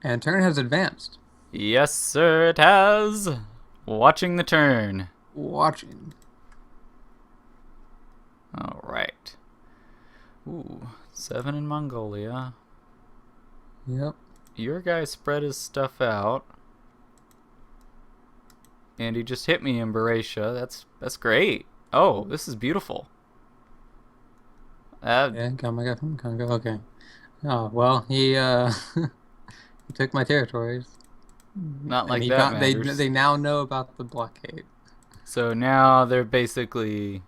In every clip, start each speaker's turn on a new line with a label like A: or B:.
A: And turn has advanced.
B: Yes, sir, it has. Watching the turn.
A: Watching.
B: All right. Ooh, 7 in Mongolia.
A: Yep.
B: Your guy spread his stuff out. And he just hit me in Baratia. That's great. Oh, this is beautiful. Uh,
A: Yeah, got my guy from Congo. Okay. Oh, well, he took my territories.
B: Not
A: And
B: like
A: he
B: that
A: found
B: matters.
A: they now know about the blockade.
B: So now they're basically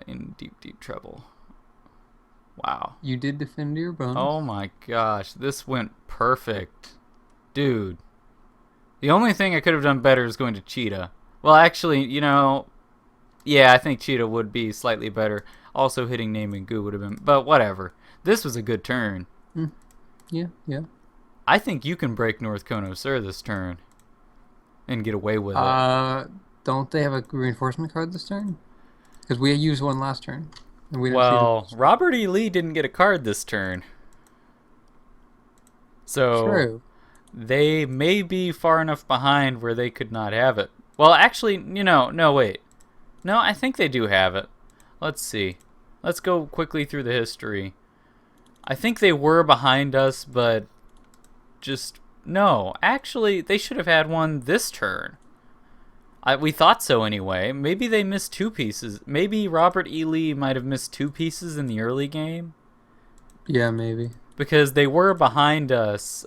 B: in deep, deep trouble. Wow.
A: You did defend your
B: Oh
A: bonus.
B: my gosh, this went perfect. Dude. The only thing I could have done better is going to Cheetah. Well, actually, yeah, I think Cheetah would be slightly better. Also, hitting Name and Goo would have been, but whatever. This was a good turn.
A: Mm, yeah, yeah.
B: I think you can break North Kono Sur this turn and get away with it.
A: Uh, don't they have a reinforcement card this turn? Because we used one last turn, and we didn't see the
B: Well,
A: booster.
B: Robert E. Lee didn't get a card this turn, so
A: True.
B: they may be far enough behind where they could not have it. Well, actually, no, wait. No, I think they do have it. Let's see. Let's go quickly through the history. I think they were behind us, but just no. Actually, they should have had one this turn. We thought so anyway. Maybe they missed two pieces. Maybe Robert E. Lee might have missed two pieces in the early game
A: Yeah, maybe.
B: because they were behind us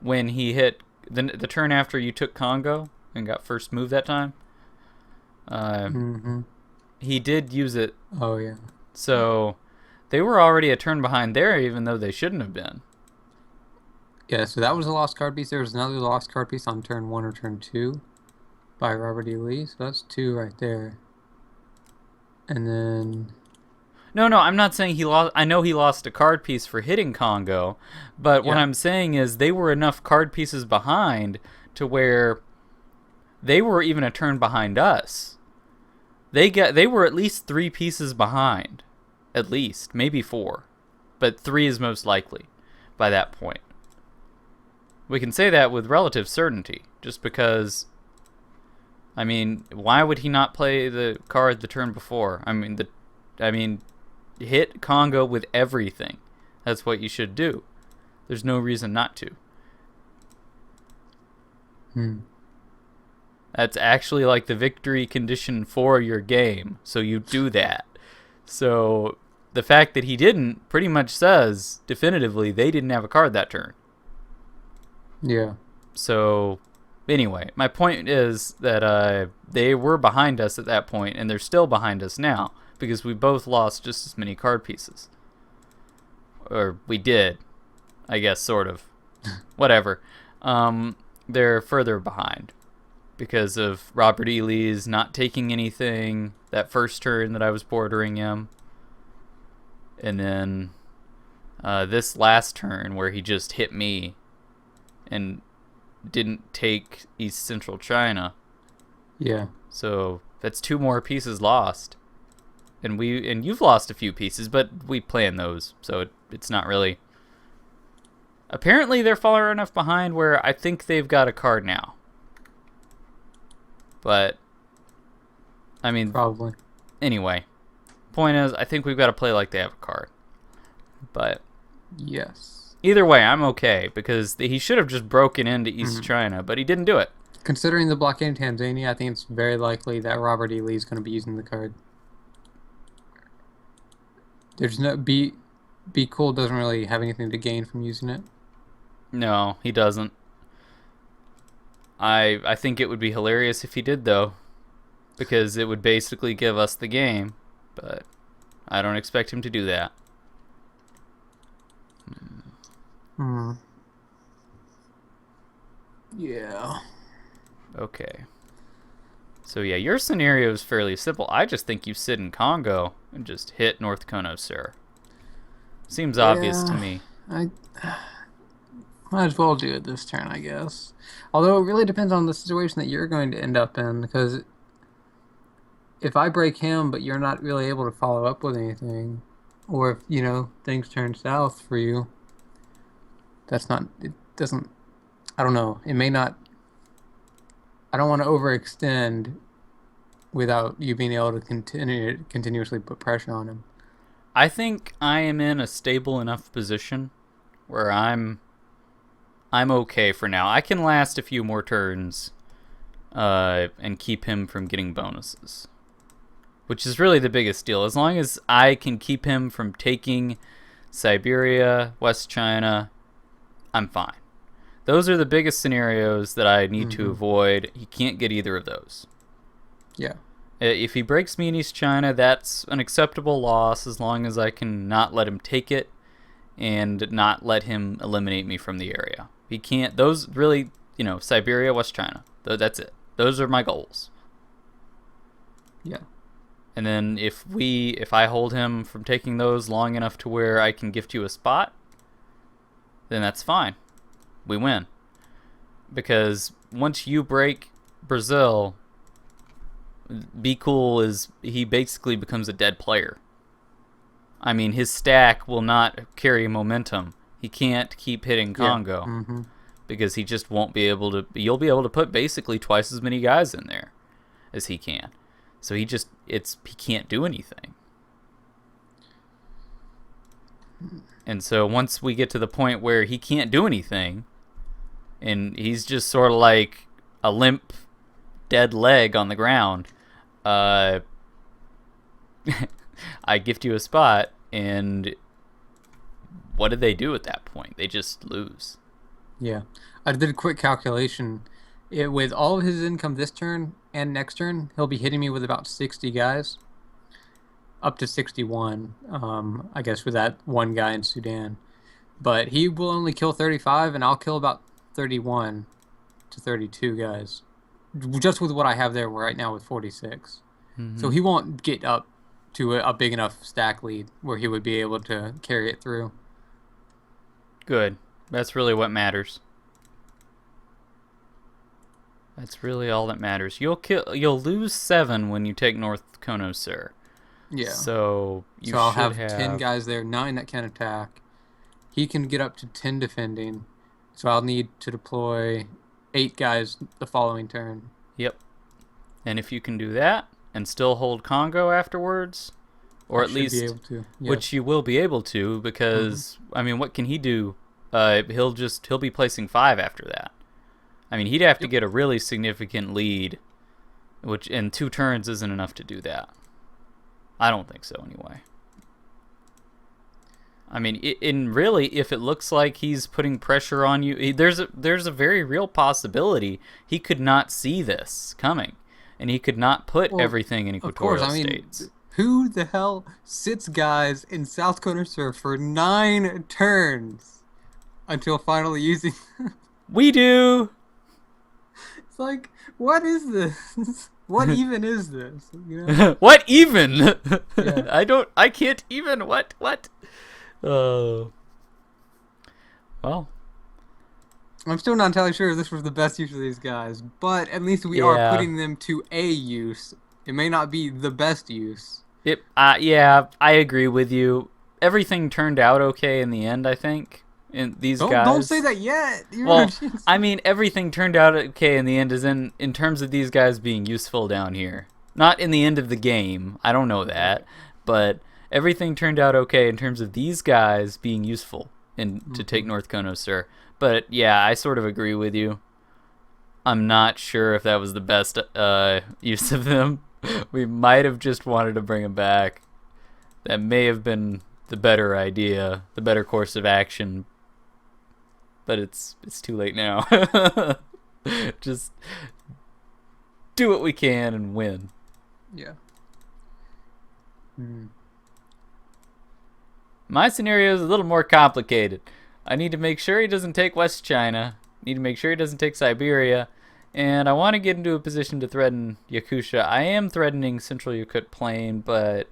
B: when he hit the turn after you took Congo and got first move that time. Uh,
A: Mm-hmm.
B: he did use it,
A: Oh, yeah.
B: so they were already a turn behind there, even though they shouldn't have been.
A: Yeah, so that was a lost card piece. There was another lost card piece on turn 1 or turn 2 by Robert E. Lee. So that's two right there. And then,
B: No, I'm not saying he lost. I know he lost a card piece for hitting Congo, but what
A: yeah.
B: I'm saying is they were enough card pieces behind to where they were even a turn behind us. They were at least 3 pieces behind, at least maybe 4, but 3 is most likely by that point. We can say that with relative certainty, just because. I mean, why would he not play the card the turn before? I mean, hit Congo with everything. That's what you should do. There's no reason not to.
A: Hmm.
B: That's actually like the victory condition for your game. So you do that. So the fact that he didn't pretty much says definitively they didn't have a card that turn.
A: Yeah.
B: So anyway, my point is that they were behind us at that point, and they're still behind us now because we both lost just as many card pieces. Or we did, I guess, sort of. Whatever. They're further behind because of Robert E. Lee's not taking anything that first turn that I was bordering him. And then this last turn where he just hit me and didn't take East Central China.
A: Yeah.
B: So that's 2 more pieces lost. And you've lost a few pieces, but we planned those, so it's not really. Apparently, they're far enough behind where I think they've got a card now. But I mean,
A: Probably.
B: anyway, point is, I think we've got to play like they have a card. But
A: Yes.
B: either way, I'm okay because he should have just broken into East
A: Hmm.
B: China, but he didn't do it.
A: Considering the blockade in Tanzania, I think it's very likely that Robert E. Lee is going to be using the card. There's no Be Cool doesn't really have anything to gain from using it.
B: No, he doesn't. I think it would be hilarious if he did though, because it would basically give us the game, but I don't expect him to do that.
A: Hmm. Yeah.
B: Okay. So yeah, your scenario is fairly simple. I just think you sit in Congo and just hit North Kono, sir. Seems obvious to
A: Yeah.
B: me.
A: I might as well do it this turn, I guess. Although it really depends on the situation that you're going to end up in, because if I break him, but you're not really able to follow up with anything, or if, things turn south for you, That's not, it doesn't, I don't know. It may not, I don't want to overextend without you being able to continuously put pressure on him.
B: I think I am in a stable enough position where I'm okay for now. I can last a few more turns and keep him from getting bonuses, which is really the biggest deal. As long as I can keep him from taking Siberia, West China, I'm fine. Those are the biggest scenarios that I need to avoid. He can't get either of those.
A: Yeah.
B: If he breaks me in East China, that's an acceptable loss as long as I can not let him take it and not let him eliminate me from the area. He can't. Those really, Siberia, West China. That's it. Those are my goals.
A: Yeah.
B: And then if I hold him from taking those long enough to where I can gift you a spot, then that's fine. We win. Because once you break Brazil, Be Cool he basically becomes a dead player. I mean, his stack will not carry momentum. He can't keep hitting Congo because he just won't be able to. You'll be able to put basically twice as many guys in there as he can. So he can't do anything. And so once we get to the point where he can't do anything, and he's just sort of like a limp, dead leg on the ground, I gift you a spot, and what did they do at that point? They just lose.
A: Yeah. I did a quick calculation. With all of his income this turn and next turn, he'll be hitting me with about 60 guys. Up to 61, I guess, with that one guy in Sudan. But he will only kill 35, and I'll kill about 31 to 32 guys. Just with what I have there right now with 46. So he won't get up to a big enough stack lead where he would be able to carry it through.
B: Good. That's really what matters. That's really all that matters. You'll lose 7 when you take North Kono, sir.
A: Yeah.
B: So
A: I'll have 10 guys there, 9 that can attack. He can get up to 10 defending. So I'll need to deploy 8 guys the following turn.
B: Yep. And if you can do that and still hold Congo afterwards, or at least,
A: be able to. Yes.
B: Which you will be able to, because I mean, what can he do? He'll be placing 5 after that. I mean, he'd have to get a really significant lead, which in 2 turns isn't enough to do that. I don't think so, anyway. I mean, really, if it looks like he's putting pressure on you, there's a very real possibility he could not see this coming, and he could not put everything in equatorial states.
A: Who the hell sits guys in South Kono Surf for 9 turns until finally using?
B: We do.
A: It's like, what is this? What even is this? You know?
B: What even?
A: Yeah.
B: I can't even. What? Well,
A: I'm still not entirely sure if this was the best use of these guys, but at least we are putting them to a use. It may not be the best use.
B: Yeah, I agree with you. Everything turned out okay in the end, I think. In these guys.
A: Don't say that yet.
B: Well, I mean, everything turned out okay in the end, as in terms of these guys being useful down here. Not in the end of the game. I don't know that, but everything turned out okay in terms of these guys being useful to take North Kono, sir. But yeah, I sort of agree with you. I'm not sure if that was the best use of them. We might have just wanted to bring them back. That may have been the better idea, the better course of action. But it's too late now. Just do what we can and win.
A: Yeah.
B: My scenario is a little more complicated. I need to make sure he doesn't take West China. Need to make sure he doesn't take Siberia. And I want to get into a position to threaten Yakutia. I am threatening Central Yakut Plain, but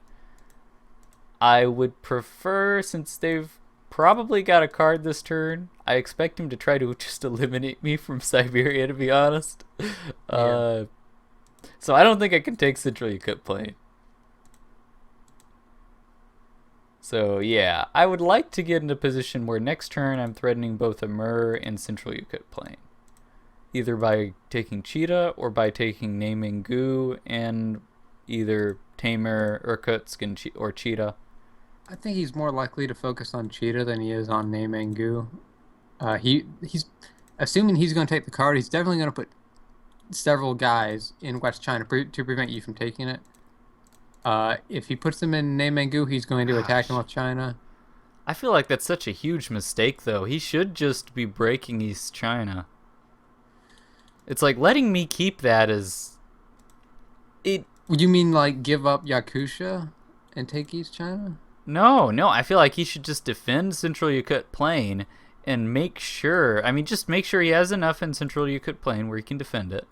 B: I would prefer, since they've probably got a card this turn, I expect him to try to just eliminate me from Siberia, to be honest. So I don't think I can take Central Yakut Plain. So yeah, I would like to get into a position where next turn I'm threatening both Amur and Central Yukut Plain, either by taking Cheetah or by taking Naming Gu and either Tamer, Irkutsk, or Cheetah.
A: I think he's more likely to focus on Cheetah than he is on Nemengu. He's assuming he's going to take the card. He's definitely going to put several guys in West China to prevent you from taking it. If he puts them in Nemengu, he's going to attack North China.
B: I feel like that's such a huge mistake, though. He should just be breaking East China. It's like letting me keep that as it.
A: Would you mean like give up Yakusha and take East China?
B: No. I feel like he should just defend Central Yukut Plain and make sure. I mean, just make sure he has enough in Central Yukut Plain where he can defend it.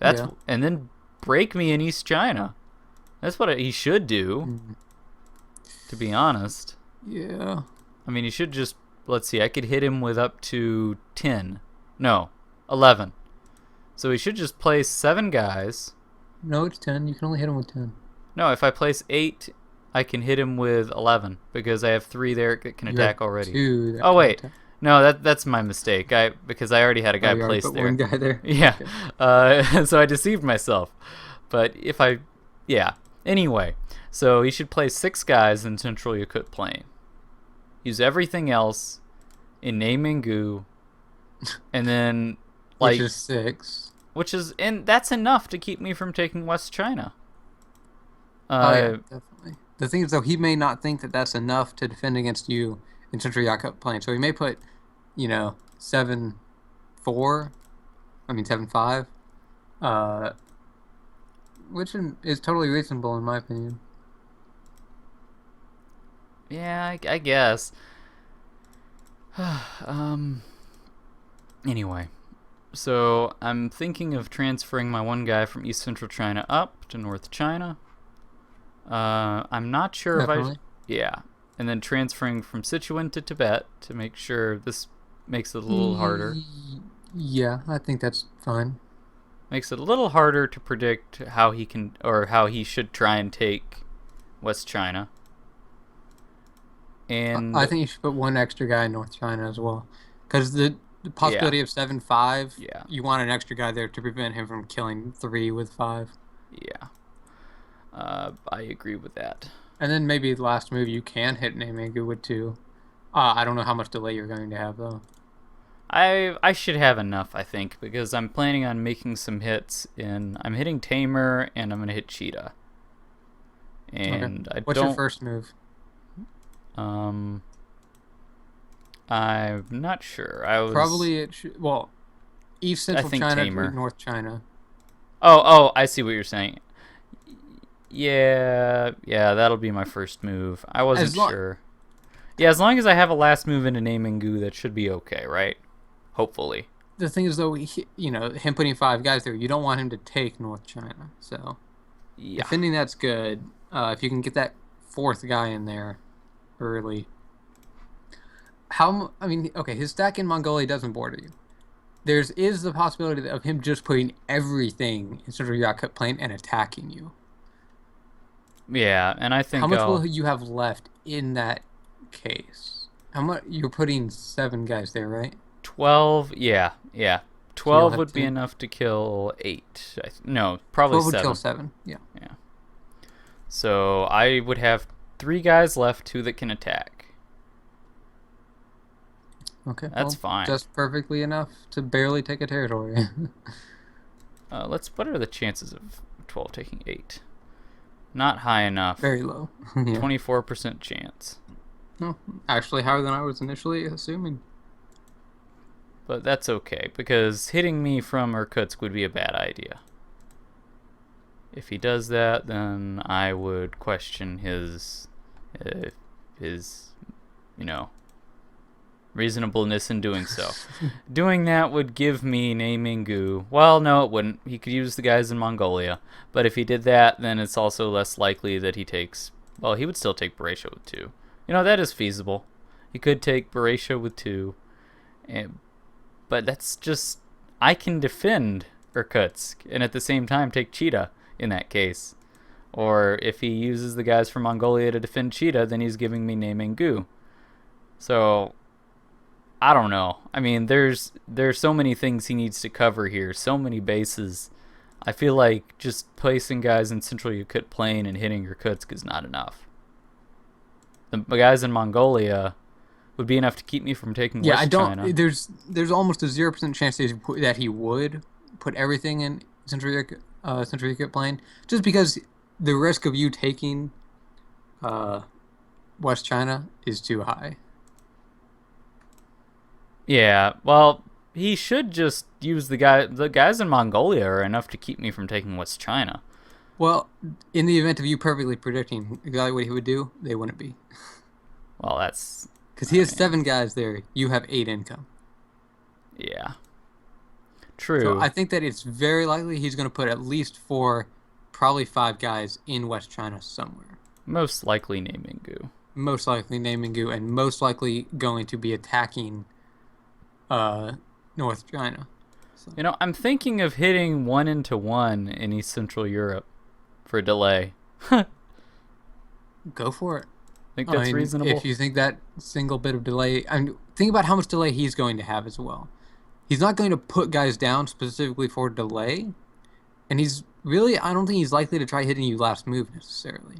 B: And then break me in East China. That's what he should do. To be honest.
A: Yeah.
B: I mean, he should just. Let's see. I could hit him with up to 10. No, 11. So he should just place 7 guys.
A: No, it's 10. You can only hit him with 10.
B: No, if I place 8, I can hit him with 11 because I have 3 there that can attack already.
A: 2
B: oh wait, no, that's my mistake. Because I already had a guy placed there.
A: One guy there.
B: Yeah, okay. So I deceived myself. But anyway, so he should place 6 guys in Central Yukut Plain. Use everything else in Nemengu, and then
A: which is 6.
B: And that's enough to keep me from taking West China.
A: Yeah, definitely. The thing is, though, he may not think that that's enough to defend against you in Central Yukut Plain. So he may put, 7-4. I mean 7-5. Which is totally reasonable in my opinion.
B: Yeah, I guess. Anyway. So I'm thinking of transferring my one guy from East Central China up to North China. I'm not sure
A: Definitely.
B: if yeah, and then transferring from Sichuan to Tibet to make sure this makes it a little harder.
A: Yeah, I think that's fine.
B: Makes it a little harder to predict how he can or how he should try and take West China. And
A: I think you should put one extra guy in North China as well, because the possibility of 7-5.
B: Yeah.
A: You want an extra guy there to prevent him from killing 3 with 5.
B: Yeah. I agree with that.
A: And then maybe the last move you can hit Nemengu with 2. I don't know how much delay you're going to have though.
B: I should have enough, I think, because I'm planning on making some hits I'm hitting Tamer and I'm gonna hit Cheetah. And
A: okay. What's your first move?
B: I'm not sure.
A: Probably East Central China
B: Tamer.
A: to North China.
B: Oh, I see what you're saying. Yeah, that'll be my first move. I wasn't sure. Yeah, as long as I have a last move into Nemengu, that should be okay, right? Hopefully.
A: The thing is, though, him putting 5 guys there, you don't want him to take North China. So, defending that's good. If you can get that 4th guy in there early. His stack in Mongolia doesn't border you. Is the possibility of him just putting everything in Central Yukut Plain and attacking you.
B: Yeah, and I think
A: how much will you have left in that case? How much you're putting 7 guys there, right?
B: 12. Yeah. 12 would be enough to kill 8. No, probably
A: 12 would
B: 7.
A: kill 7. Yeah.
B: So I would have 3 guys left, 2 that can attack.
A: Okay,
B: that's fine.
A: Just perfectly enough to barely take a territory.
B: What are the chances of 12 taking 8? Not high enough.
A: Very low.
B: 24% chance.
A: No, actually higher than I was initially assuming.
B: But that's okay, because hitting me from Irkutsk would be a bad idea. If he does that, then I would question his reasonableness in doing so. Doing that would give me Nemengu. Well, no, it wouldn't. He could use the guys in Mongolia. But if he did that, then it's also less likely that he takes... Well, he would still take Baresha with 2. That is feasible. He could take Baresha with 2. But that's just... I can defend Irkutsk and at the same time take Cheetah in that case. Or if he uses the guys from Mongolia to defend Cheetah, then he's giving me Naemingu. So I don't know. I mean, there's so many things he needs to cover here, so many bases. I feel like just placing guys in Central Yakut Plain and hitting Irkutsk is not enough. The guys in Mongolia would be enough to keep me from taking
A: Yeah, I
B: West
A: don't.
B: China.
A: There's almost a 0% chance that he would put everything in Central Yakut Plain, just because the risk of you taking uh, West China is too high.
B: Yeah, well, he should just use the guy. The guys in Mongolia are enough to keep me from taking West China.
A: Well, in the event of you perfectly predicting exactly what he would do, they wouldn't be.
B: Well, that's.
A: Because he
B: I
A: has
B: mean,
A: 7 guys there. You have 8 income.
B: yeah,
A: So I
B: true.
A: think that it's very likely he's going to put at least 4, probably 5 guys in West China somewhere.
B: Most likely Naemingu.
A: Most likely Naemingu, and most likely going to be attacking uh, North China. So
B: I'm thinking of hitting 1 into 1 in East Central Europe for a delay. Think
A: go for it.
B: that's
A: If
B: reasonable?
A: you think that single bit of delay, think about how much delay he's going to have as well. He's not going to put guys down specifically for delay, and I don't think he's likely to try hitting you last move necessarily.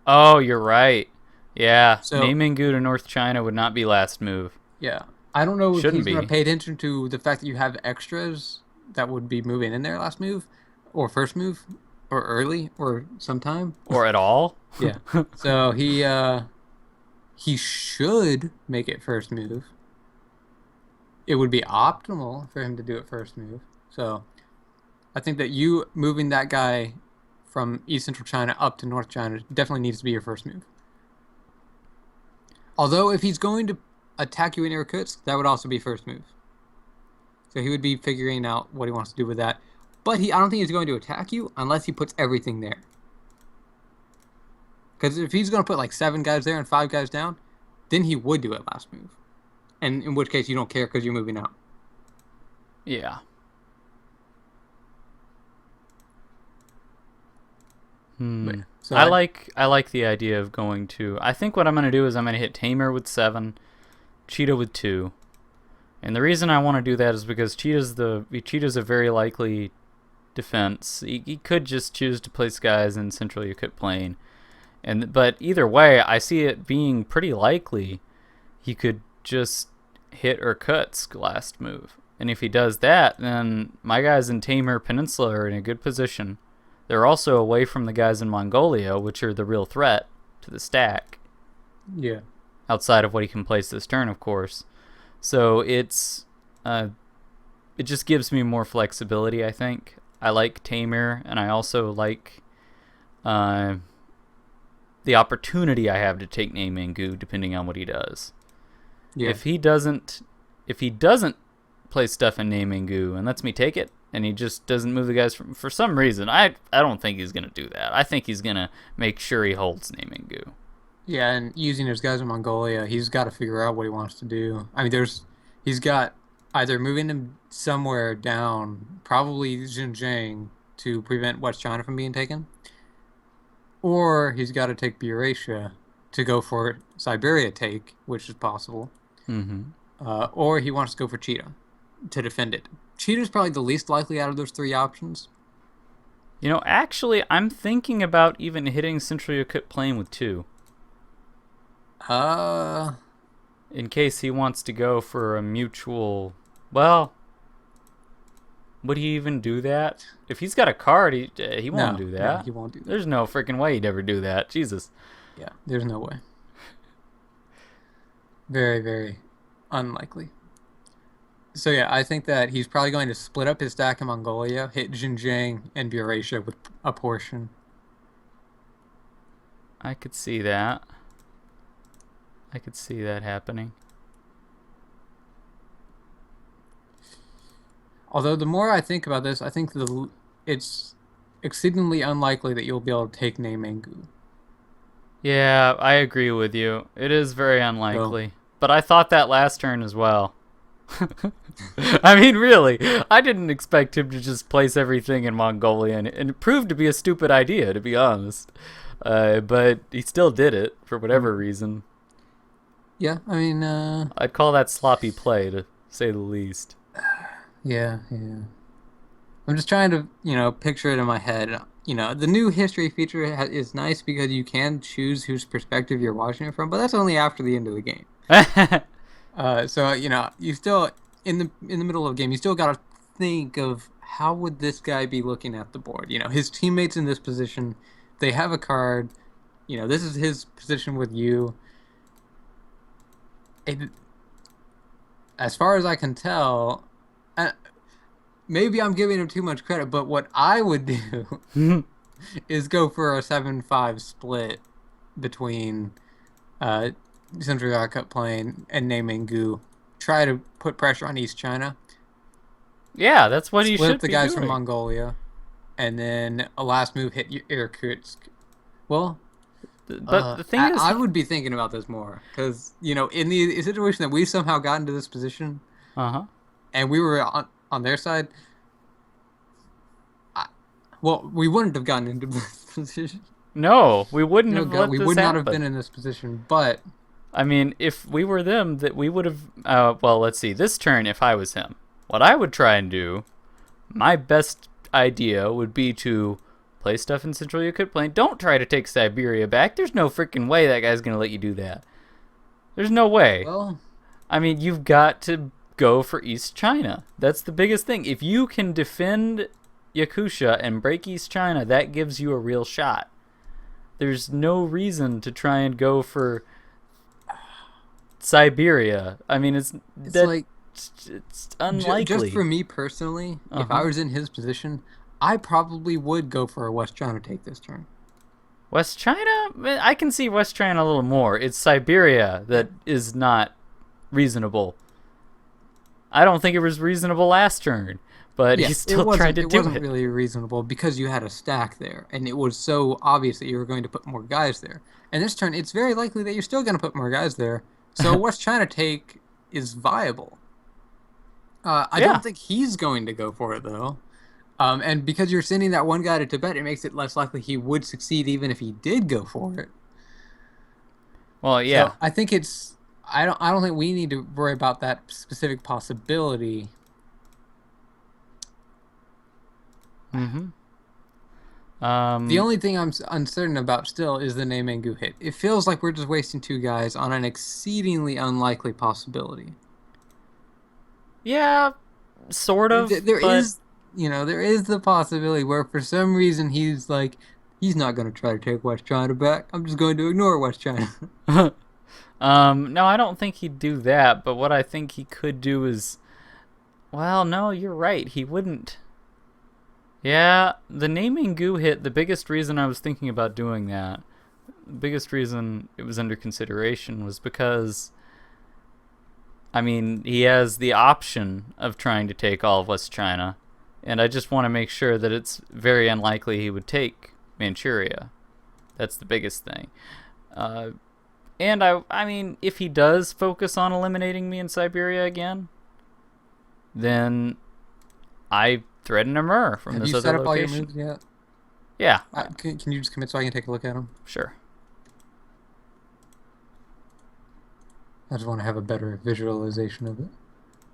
B: Oh, you're right. Yeah,
A: So,
B: Naemingu to North China would not be last move.
A: yeah, I don't know if
B: Shouldn't
A: he's going to
B: be.
A: pay attention to the fact that you have extras that would be moving in there last move, or first move, or early, or sometime.
B: Or at all.
A: Yeah. So he should make it first move. It would be optimal for him to do it first move. So I think that you moving that guy from East Central China up to North China definitely needs to be your first move. Although if he's going to attack you in Irkutsk, that would also be first move. So he would be figuring out what he wants to do with that. But I don't think he's going to attack you unless he puts everything there. Because if he's going to put like 7 guys there and 5 guys down, then he would do it last move. And in which case you don't care because you're moving out.
B: Yeah.
A: But,
B: Hmm.
A: so
B: I like the idea of going to. I think what I'm gonna do is I'm gonna hit Tamer with 7, Cheetah with 2, and the reason I want to do that is because Cheetah's a very likely defense. He could just choose to place guys in Central Yakut Plain, but either way, I see it being pretty likely he could just hit Irkutsk last move, and if he does that, then my guys in Tamer Peninsula are in a good position. They're also away from the guys in Mongolia, which are the real threat to the stack,
A: yeah.
B: outside of what he can place this turn, of course. So it just gives me more flexibility, I think. I like Tamer, and I also like uh, the opportunity I have to take Naemingu depending on what he does.
A: Yeah.
B: If he doesn't play stuff in Naemingu and lets me take it, and he just doesn't move the guys for some reason, I don't think he's gonna do that. I think he's gonna make sure he holds Naemingu.
A: Yeah, and using his guys in Mongolia, he's got to figure out what he wants to do. He's got either moving him somewhere down, probably Xinjiang, to prevent West China from being taken, or he's got to take Buryatia to go for Siberia take, which is possible,
B: Mm-hmm.
A: or he wants to go for Cheetah to defend it. Cheetah's probably the least likely out of those 3 options.
B: Actually, I'm thinking about even hitting Central Yakut Plain with 2.
A: Uh,
B: In case he wants to go for a mutual. Well, would he even do that? If he's got a card, he won't
A: no,
B: do
A: no,
B: that.
A: he won't do that.
B: There's no freaking way he'd ever do that. Jesus.
A: Yeah, there's no way. Very, very unlikely. So yeah, I think that he's probably going to split up his stack in Mongolia, hit Xinjiang and Buryatia with a portion.
B: I could see that. I could see that happening.
A: Although the more I think about this, I think it's exceedingly unlikely that you'll be able to take Naemingu.
B: Yeah, I agree with you. It is very
A: So
B: unlikely. But I thought that last turn as well. I mean, really, I didn't expect him to just place everything in Mongolia, and it proved to be a stupid idea, to be honest. But he still did it for whatever reason.
A: Yeah, I mean,
B: I'd call that sloppy play, to say the least.
A: yeah, yeah. I'm just trying to, picture it in my head. The new history feature is nice because you can choose whose perspective you're watching it from, but that's only after the end of the game. So you still in the middle of the game, you still gotta think of how would this guy be looking at the board. His teammates in this position, they have a card. This is his position with you. It, as far as I can tell, maybe I'm giving him too much credit, but what I would do is go for a 7-5 split between uh, Central Yakup playing and naming Gu. Try to put pressure on East China.
B: Yeah, that's what he
A: Split
B: should
A: up the
B: be
A: guys from
B: doing.
A: Mongolia, and then a last move hit Irkutsk. Well,
B: But the thing is,
A: I would be thinking about this more because in the situation that we somehow got into this position
B: uh-huh.
A: and we were on their side, well, we wouldn't have gotten into this position.
B: No, we wouldn't have let
A: We
B: this
A: would not have been
B: happen.
A: in this position, but
B: I mean, if we were them, that we would have. Well, let's see. This turn, if I was him, what I would try and do, my best idea would be to play stuff in Central Yakut Plain. Don't try to take Siberia back. There's no freaking way that guy's gonna let you do that. There's no way.
A: well,
B: I mean, you've got to go for East China. That's the biggest thing. If you can defend Yakusha and break East China, that gives you a real shot. There's no reason to try and go for Siberia. I mean, it's
A: like
B: it's unlikely.
A: just for me personally, if I was in his position, I probably would go for a West China take this turn.
B: West China, I can see West China a little more. It's Siberia that is not reasonable. I don't think it was reasonable last turn, but he still tried to do it.
A: It wasn't really reasonable because you had a stack there, and it was so obvious that you were going to put more guys there. And this turn, it's very likely that you're still going to put more guys there. So West China take is viable. I
B: Yeah.
A: don't think he's going to go for it though. And because you're sending that one guy to Tibet, it makes it less likely he would succeed even if he did go for it.
B: Well, yeah.
A: So I think it's I don't think we need to worry about that specific possibility.
B: Mm-hmm.
A: The only thing I'm uncertain about still is the Nemengu hit. It feels like we're just wasting two guys on an exceedingly unlikely possibility.
B: Yeah, sort of.
A: There
B: but
A: is, there is the possibility where for some reason he's like, he's not going to try to take West China back. I'm just going to ignore West China.
B: no, I don't think he'd do that. But what I think he could do is, well, no, you're right. He wouldn't. Yeah, the naming goo hit, the biggest reason I was thinking about doing that, the biggest reason it was under consideration was because, I mean, he has the option of trying to take all of West China, and I just want to make sure that it's very unlikely he would take Manchuria. That's the biggest thing. And I mean, if he does focus on eliminating me in Siberia again, then I threaten a Mur from this other location. Have you set up all your moves
A: yet?
B: Yeah.
A: Can you just commit so I can take a look at them?
B: Sure.
A: I just want to have a better visualization of it.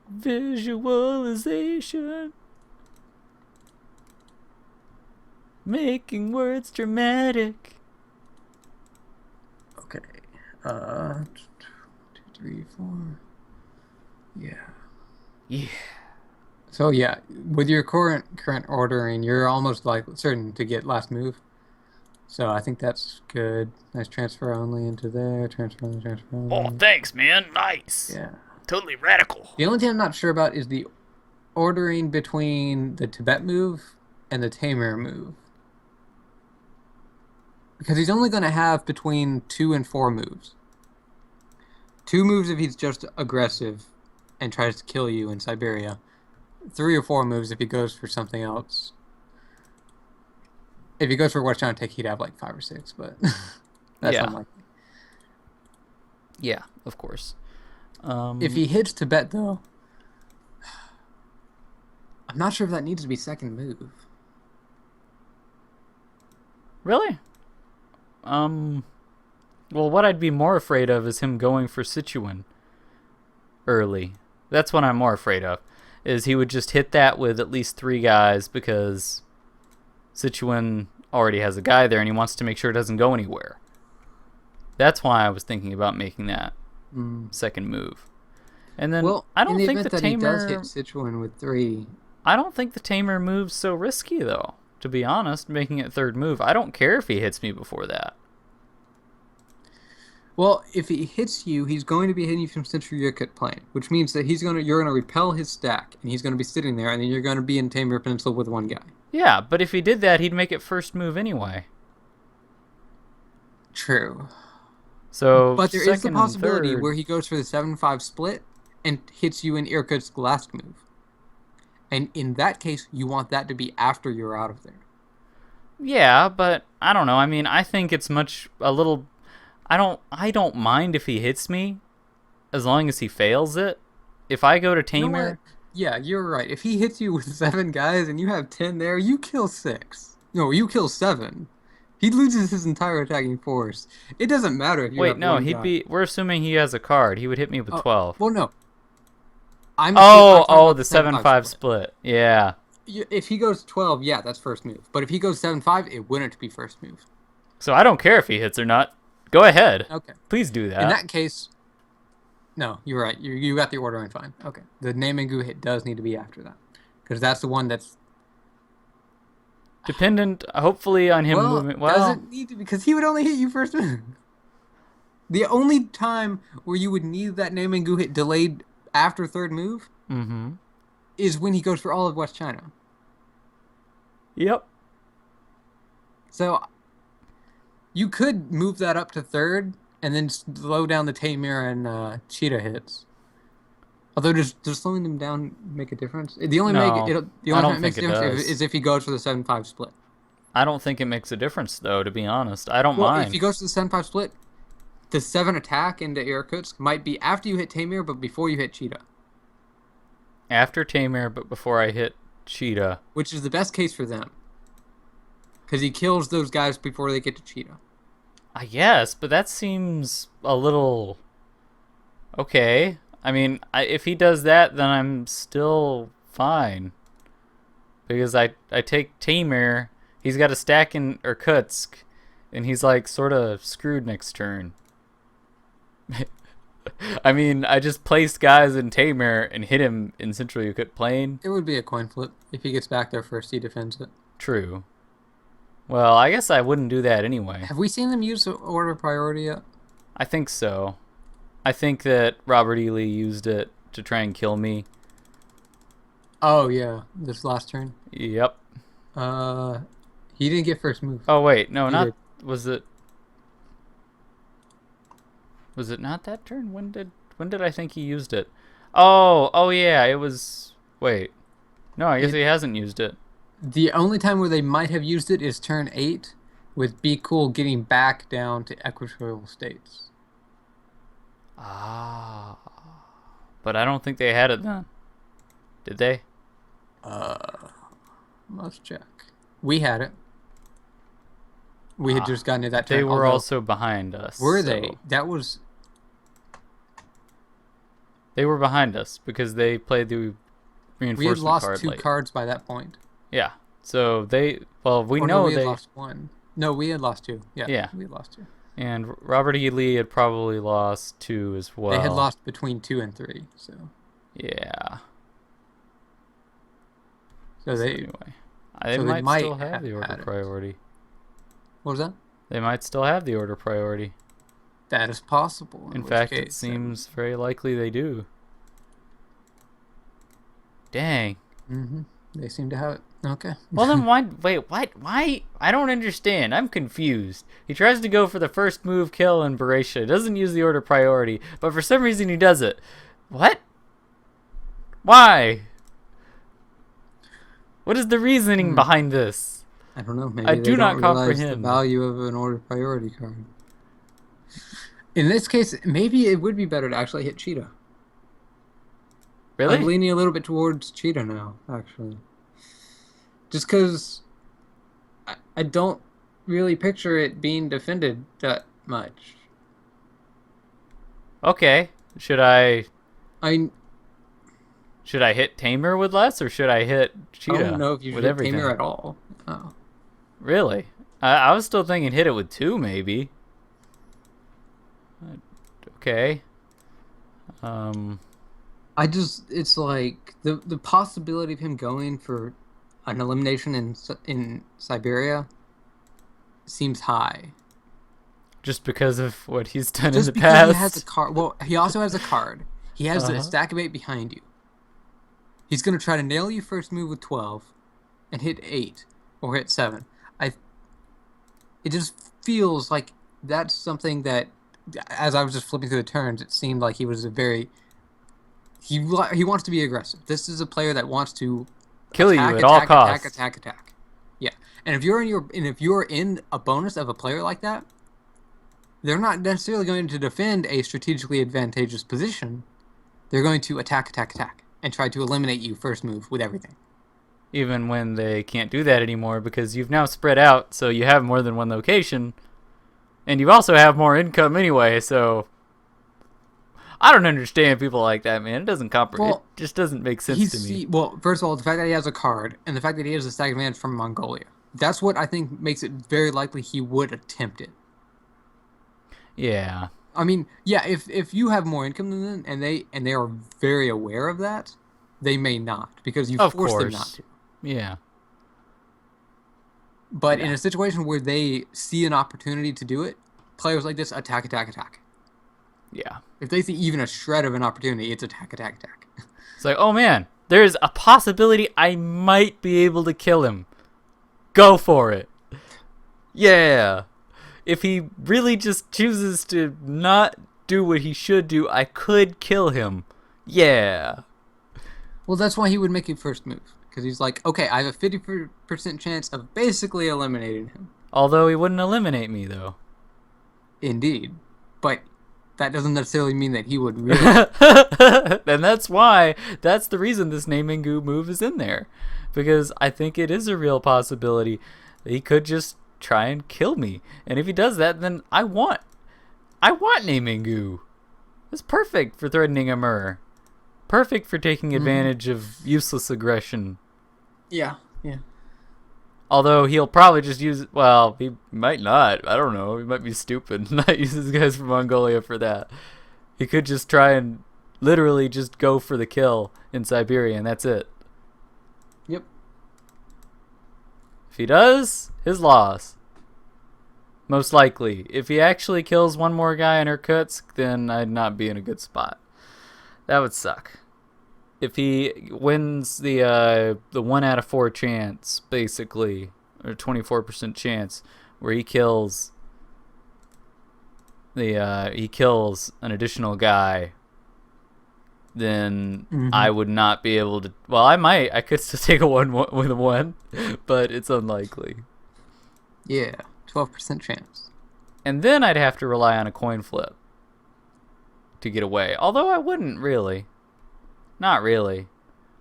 B: Visualization. Making words dramatic.
A: Okay. 2, 3, 4. Yeah.
B: Yeah.
A: So yeah, with your current ordering, you're almost like certain to get last move. So I think that's good. Nice transfer only into there. Transfer only, transfer only.
B: Oh, thanks, man. Nice.
A: Yeah.
B: Totally radical.
A: The only thing I'm not sure about is the ordering between the Tibet move and the Tamir move. Because he's only going to have between 2 and 4 moves. 2 moves if he's just aggressive and tries to kill you in Siberia. 3 or 4 moves if he goes for something else. If he goes for West China take, he'd have like 5 or 6, but that's unlikely.
B: Yeah, of course.
A: If he hits Tibet, though, I'm not sure if that needs to be second move.
B: Really? Um. Well, what I'd be more afraid of is him going for Sichuan early. That's what I'm more afraid of. Is he would just hit that with at least 3 guys because Sichuan already has a guy there and he wants to make sure it doesn't go anywhere. That's why I was thinking about making that second move. And then
A: Well,
B: I
A: in
B: don't
A: the
B: think
A: event
B: the
A: that he does hit
B: tamer.
A: Sichuan with 3,
B: I don't think the tamer move's so risky though. To be honest, making it third move, I don't care if he hits me before that.
A: well, if he hits you, he's going to be hitting you from Central Yukut Plain, which means that you're gonna repel his stack, and he's gonna be sitting there, and then you're gonna be in Taimur Peninsula with 1 guy.
B: Yeah, but if he did that, he'd make it first move anyway.
A: True.
B: So
A: But there is the
B: second and
A: possibility
B: third.
A: where he goes for the 7-5 split and hits you in Irkutsk last move. And in that case, you want that to be after you're out of there.
B: Yeah, but I don't know. I mean, I think it's much a little. I don't mind if he hits me, as long as he fails it. If I go to
A: You know what?
B: tamer,
A: Yeah, you're right. If he hits you with 7 guys and you have 10 there, you kill 6. No, you kill 7. He loses his entire attacking force. It doesn't matter if you
B: wait,
A: have
B: no,
A: 1
B: he'd
A: guy.
B: be. We're assuming he has a card. He would hit me with
A: Oh,
B: 12.
A: well, no. I'm
B: Oh,
A: talking about
B: the
A: the 7 5
B: 7-5
A: split.
B: split. Yeah.
A: If he goes 12, yeah, that's first move. But if he goes 7-5, it wouldn't be first move.
B: So I don't care if he hits or not. Go ahead.
A: Okay.
B: Please do
A: In
B: that.
A: that case, no, you're right. You got the ordering fine. Okay. The name and goo hit does need to be after that. Because that's the one that's.
B: Dependent, hopefully, on him
A: Well,
B: moving. Well,
A: doesn't need to, because he would only hit you first move. The only time where you would need that name and goo hit delayed after third move
B: mm-hmm.
A: is when he goes for all of West China.
B: Yep.
A: So you could move that up to third and then slow down the Taymir and Cheetah hits. Although does slowing them down make a difference?
B: No,
A: The
B: I
A: only time
B: don't
A: it
B: think
A: makes a
B: it
A: difference
B: does.
A: is if he goes for the 7-5 split.
B: I don't think it makes a difference, though, to be honest. I don't
A: Well, if he
B: mind.
A: goes to the 7-5 split, the 7 attack into Irkutsk might be after you hit Taymir, but before you hit Cheetah,
B: After tamer, but before I hit Cheetah.
A: which is the best case for them. Because he kills those guys before they get to Cheetah.
B: I guess, but that seems a little okay. I mean, if he does that, then I'm still fine because I take Tamer. He's got a stack in Irkutsk, and he's like sort of screwed next turn. I mean, I just placed guys in Tamer and hit him in Central Yukut Plain.
A: It would be a coin flip. If he gets back there first, he defends it.
B: True. Well, I guess I wouldn't do that anyway.
A: Have we seen them use order priority yet?
B: I think so. I think that Robert E. Lee used it to try and kill me.
A: Oh, yeah. This last turn.
B: Yep.
A: He didn't get first move.
B: Oh wait, no,
A: He
B: not
A: did.
B: was it? Was it not that turn? When did I think he used it? Oh yeah, it was. Wait, no, I guess he hasn't used it.
A: The only time where they might have used it is turn 8, with Be Cool getting back down to equatorial states.
B: Ah, but I don't think they had it then. Did they?
A: Must check. We had it. We had just gotten to that turn.
B: They were
A: although-
B: also behind us.
A: Were
B: so-
A: they? That was.
B: They were behind us because they played the reinforcement
A: We had lost
B: card
A: 2
B: late.
A: cards by that point.
B: Yeah. So they. Well, we
A: Or
B: know
A: no, we
B: they.
A: had lost 1. No, we had lost 2. Yeah.
B: Yeah.
A: We had lost 2.
B: And Robert E. Lee had probably lost 2 as well.
A: They had lost between 2 and 3. So
B: Yeah.
A: so they.
B: Anyway, they
A: so they
B: might
A: might
B: still have
A: have
B: the order
A: had it.
B: priority.
A: What was that?
B: They might still have the order priority.
A: That is possible.
B: In
A: which
B: fact, it
A: case,
B: seems very likely they do. Dang.
A: They seem to have it. Okay.
B: Well, then why? Wait, what? Why? I don't understand. I'm confused. He tries to go for the first move kill in Beretia. Doesn't use the order priority, but for some reason he does it. What? Why? What is the reasoning behind this?
A: I don't know. Maybe
B: I
A: they
B: do not
A: don't realize
B: comprehend.
A: the value of an order priority card. In this case, maybe it would be better to actually hit Cheetah. I'm
B: Really?
A: leaning a little bit towards cheetah now, actually. Just because I don't really picture it being defended that much.
B: Okay.
A: I
B: Should I hit Tamer with less, or should I hit
A: I don't
B: Cheetah
A: know if you should
B: with
A: hit Tamer
B: everything?
A: at all. Oh.
B: Really? I was still thinking hit it with 2, maybe. Okay. Um.
A: It's like the possibility of him going for an elimination in Siberia seems high.
B: Just because of what he's done in the
A: Just because he has a
B: past.
A: card. Well, he also has a card. He has
B: Uh
A: a
B: huh.
A: stack of 8 behind you. He's gonna try to nail you first move with 12 and hit 8 or hit 7. I It just feels like that's something that, as I was just flipping through the turns, it seemed like he was a very he wants to be aggressive. This is a player that wants to
B: Kill you
A: attack,
B: at all
A: attack, attack,
B: costs.
A: attack, attack. Yeah, and if you're in a bonus of a player like that, they're not necessarily going to defend a strategically advantageous position. They're going to attack, attack, attack, and try to eliminate you first move with everything.
B: Even when they can't do that anymore because you've now spread out, so you have more than one location, and you also have more income anyway. So I don't understand people like that, man. It doesn't It
A: Well,
B: just doesn't make sense to me.
A: well. First of all, the fact that he has a card and the fact that he has a stack of advantage from Mongolia. That's what I think makes it very likely he would attempt it.
B: Yeah.
A: I mean, yeah, if you have more income than them and they are very aware of that, they may not because you
B: Of
A: force them not
B: course.
A: to.
B: Yeah.
A: But in
B: Yeah.
A: a situation where they see an opportunity to do it, players like this attack, attack, attack.
B: Yeah.
A: If they see even a shred of an opportunity, it's attack, attack, attack.
B: It's like, oh man, there's a possibility I might be able to kill him. Go for it. Yeah. If he really just chooses to not do what he should do, I could kill him. Yeah.
A: Well, that's why he would make a first move because he's like, okay, I have a 50% chance of basically eliminating him.
B: Although he wouldn't eliminate me, though.
A: Indeed, but that doesn't necessarily mean that he would really.
B: And that's the reason this naming goo move is in there. Because I think it is a real possibility that he could just try and kill me. And if he does that, then I want naming goo. It's perfect for threatening a Mur. Perfect for taking advantage of useless aggression.
A: Yeah, yeah.
B: Although he'll probably just use, well, he might not. I don't know. He might be stupid and not use his guys from Mongolia for that. He could just try and literally just go for the kill in Siberia, and that's it.
A: Yep.
B: If he does, his loss. Most likely. If he actually kills one more guy in Irkutsk, then I'd not be in a good spot. That would suck. If he wins the 1 out of 4 chance, basically, or 24% chance, where he kills he kills an additional guy, then I would not be able to. Well, I could still take a 1 with a 1, but it's unlikely.
A: Yeah, 12% chance.
B: And then I'd have to rely on a coin flip to get away. Although I wouldn't really. Not really.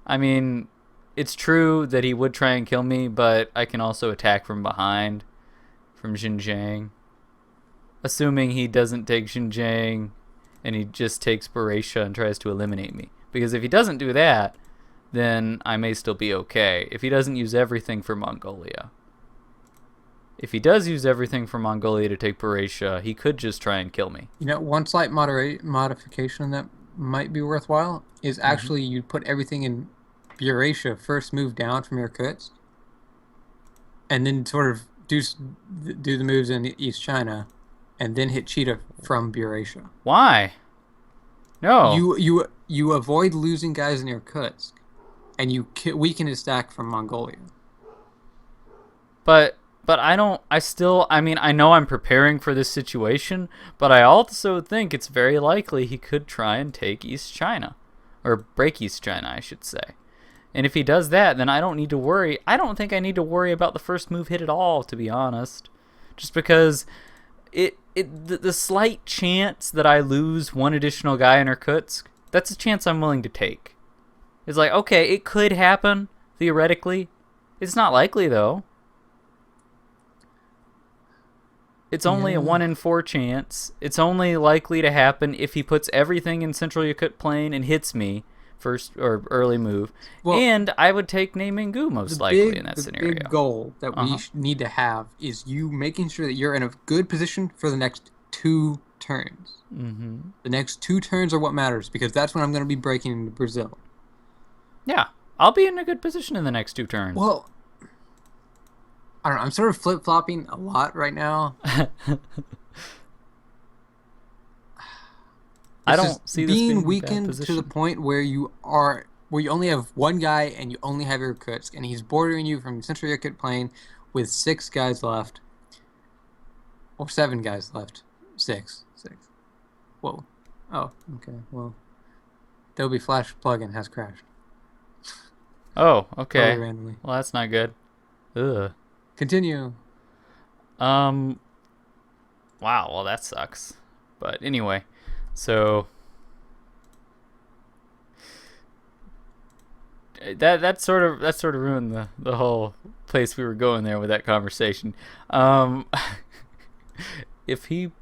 B: I mean, it's true that he would try and kill me, but I can also attack from behind, from Xinjiang. Assuming he doesn't take Xinjiang and he just takes Baresha and tries to eliminate me. Because if he doesn't do that, then I may still be okay. If he doesn't use everything for Mongolia. If he does use everything for Mongolia to take Baresha, he could just try and kill me.
A: You know, one slight modification that might be worthwhile is actually you put everything in Buryatia first move down from Irkutsk, and then sort of do the moves in East China, and then hit Cheetah from Buryatia.
B: Why? No.
A: You avoid losing guys in Irkutsk, and you weaken his stack from Mongolia.
B: But I mean, I know I'm preparing for this situation, but I also think it's very likely he could try and take East China. Or break East China, I should say. And if he does that, then I don't need to worry. I don't think I need to worry about the first move hit at all, to be honest. Just because the slight chance that I lose one additional guy in Irkutsk, that's a chance I'm willing to take. It's like, okay, it could happen, theoretically. It's not likely, though. It's only a
A: Yeah.
B: 1 in 4 chance. It's only likely to happen if he puts everything in Central Yakut Plain and hits me first or early move.
A: Well,
B: And I would take Name Gu most likely in that
A: the big
B: scenario.
A: goal that we need to have is you making sure that you're in a good position for the next 2 turns.
B: Mm-hmm.
A: The next 2 turns are what matters because that's when I'm going to be breaking into Brazil.
B: Yeah, I'll be in a good position in the next 2 turns.
A: Well, I don't know. I'm sort of flip-flopping a lot right now.
B: I
A: It's
B: don't
A: just
B: see this being
A: being
B: a bad
A: weakened to
B: position.
A: the point where you only have one guy and you only have Irkutsk, and he's bordering you from Central Yakut Plain with 6 guys left, or 7 guys left. Six. Whoa. Oh, okay. Well, Adobe Flash plugin has crashed.
B: Oh, okay.
A: Totally randomly.
B: Well, that's not good. Ugh.
A: Continue.
B: Wow, well that sucks. But anyway, so that sort of ruined the whole place we were going there with that conversation. If he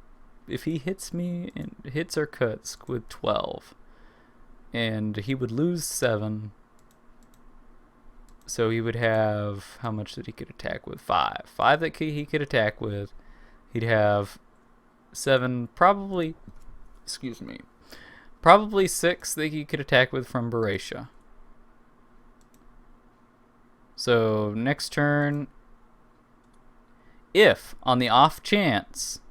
B: hits me and hits Irkutsk with 12, and he would lose 7, so he would have, how much that he could attack with? 5 that he could attack with. He'd have 7, probably 6 that he could attack with from Baratia. So next turn, if on the off chance,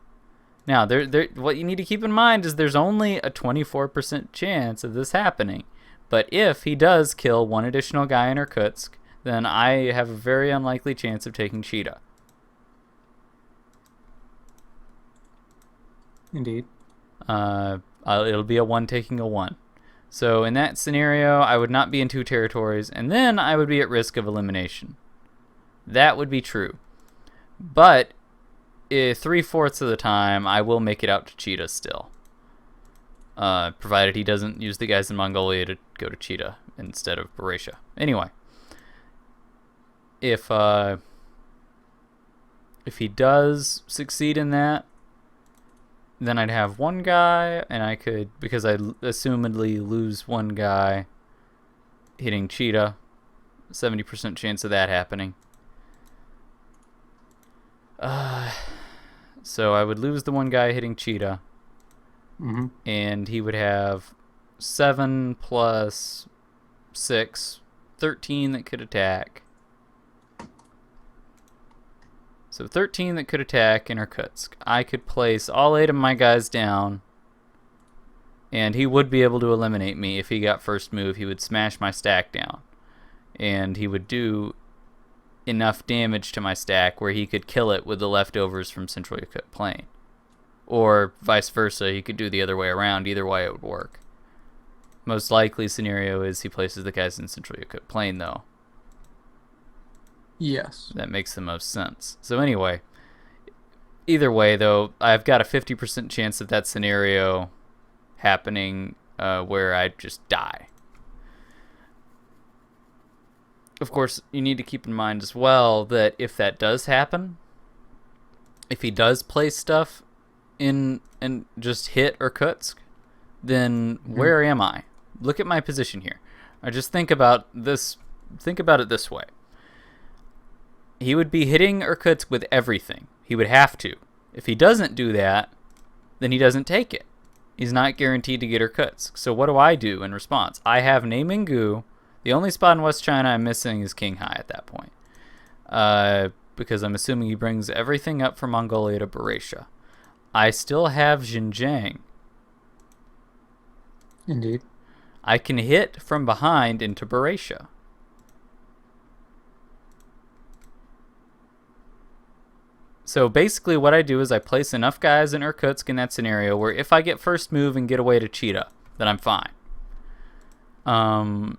B: now what you need to keep in mind is there's only a 24% chance of this happening. But if he does kill one additional guy in Irkutsk, then I have a very unlikely chance of taking Cheetah.
A: Indeed.
B: It'll be a 1 taking a 1. So in that scenario, I would not be in 2 territories, and then I would be at risk of elimination. That would be true. But 3/4 of the time, I will make it out to Cheetah still. Provided he doesn't use the guys in Mongolia to go to Cheetah instead of Baratia. Anyway. If he does succeed in that, then I'd have 1 guy, and I could, because I assumedly lose 1 guy hitting Cheetah, 70% chance of that happening. So I would lose the 1 guy hitting Cheetah, and he would have 7 plus 6, 13 that could attack. So 13 that could attack in Irkutsk. I could place all 8 of my guys down, and he would be able to eliminate me if he got first move. He would smash my stack down, and he would do enough damage to my stack where he could kill it with the leftovers from Central Yakut Plain. Or vice versa, he could do the other way around. Either way it would work. Most likely scenario is he places the guys in Central Yakut Plain, though.
A: Yes.
B: That makes the most sense. So anyway, either way, though, I've got a 50% chance of that scenario happening where I just die. Of course, you need to keep in mind as well that if that does happen, if he does place stuff in and just hit Irkutsk, then where am I? Look at my position here. I just think about this. Think about it this way. He would be hitting Irkutsk with everything. He would have to. If he doesn't do that, then he doesn't take it. He's not guaranteed to get Irkutsk. So what do I do in response? I have Name Gu. The only spot in West China I'm missing is Qinghai at that point. Because I'm assuming he brings everything up from Mongolia to Baratia. I still have Xinjiang.
A: Indeed.
B: I can hit from behind into Baratia. So basically what I do is I place enough guys in Irkutsk in that scenario where if I get first move and get away to Cheetah, then I'm fine. Or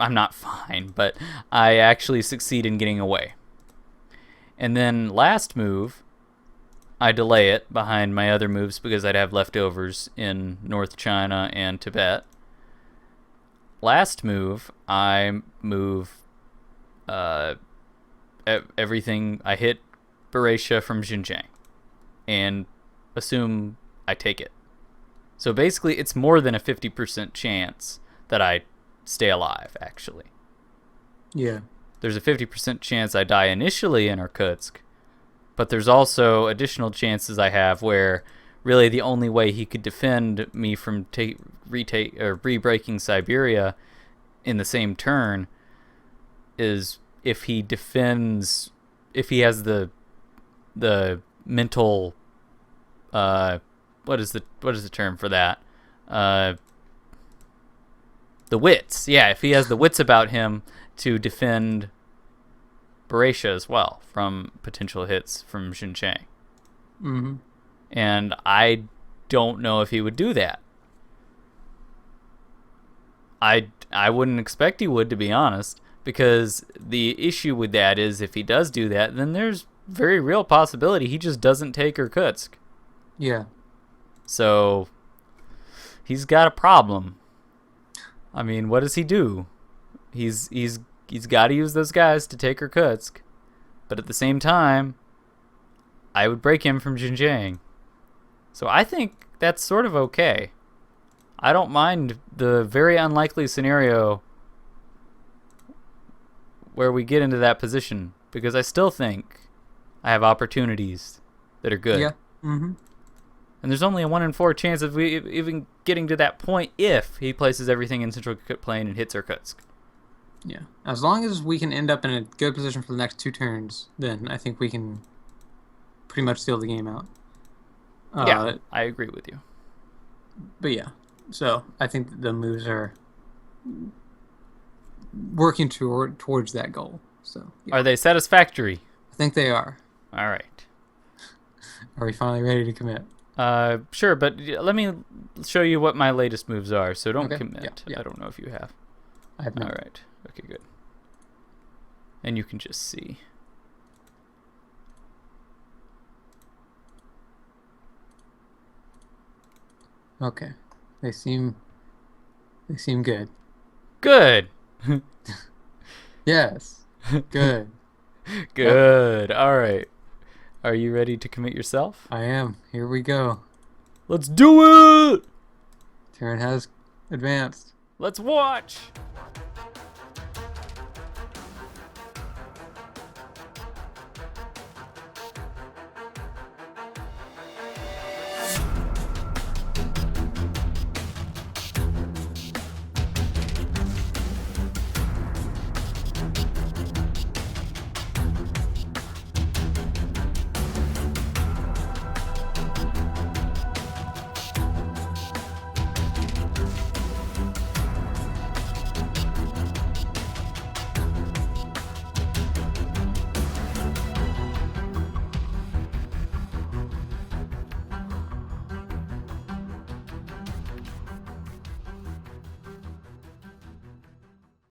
B: I'm not fine, but I actually succeed in getting away. And then last move, I delay it behind my other moves because I'd have leftovers in North China and Tibet. last move, I move everything. I hit Baratia from Xinjiang and assume I take it. So basically, it's more than a 50% chance that I stay alive, actually.
A: Yeah.
B: There's a 50% chance I die initially in Irkutsk, but there's also additional chances I have where really the only way he could defend me from re-breaking Siberia in the same turn is if he defends, if he has the mental, what is the term for that? The wits. Yeah, if he has the wits about him to defend Baratia as well from potential hits from Xinjiang.
A: Mm-hmm.
B: And I don't know if he would do that. I wouldn't expect he would, to be honest, because the issue with that is if he does do that, then there's very real possibility he just doesn't take Irkutsk.
A: Yeah.
B: So he's got a problem. I mean, what does he do? He's got to use those guys to take Irkutsk, but at the same time, I would break him from Xinjiang. So I think that's sort of okay. I don't mind the very unlikely scenario where we get into that position, because I still think I have opportunities that are good.
A: Yeah. Mm-hmm.
B: And there's only a 1 in 4 chance of we even getting to that point if he places everything in Central Plain and hits Irkutsk.
A: Yeah. As long as we can end up in a good position for the next 2 turns, then I think we can pretty much seal the game out.
B: Yeah, I agree with you.
A: But yeah, so I think the moves are working towards that goal. So yeah.
B: Are they satisfactory?
A: I think they are.
B: All right.
A: Are we finally ready to commit?
B: Sure, but let me show you what my latest moves are, so don't commit.
A: Yeah.
B: I don't know if you have.
A: I have not.
B: All right. Okay, good. And you can just see.
A: Okay. They seem good.
B: Good.
A: Yes. Good.
B: Good. All right. Are you ready to commit yourself?
A: I am. Here we go.
B: Let's do it!
A: Turn has advanced.
B: Let's watch!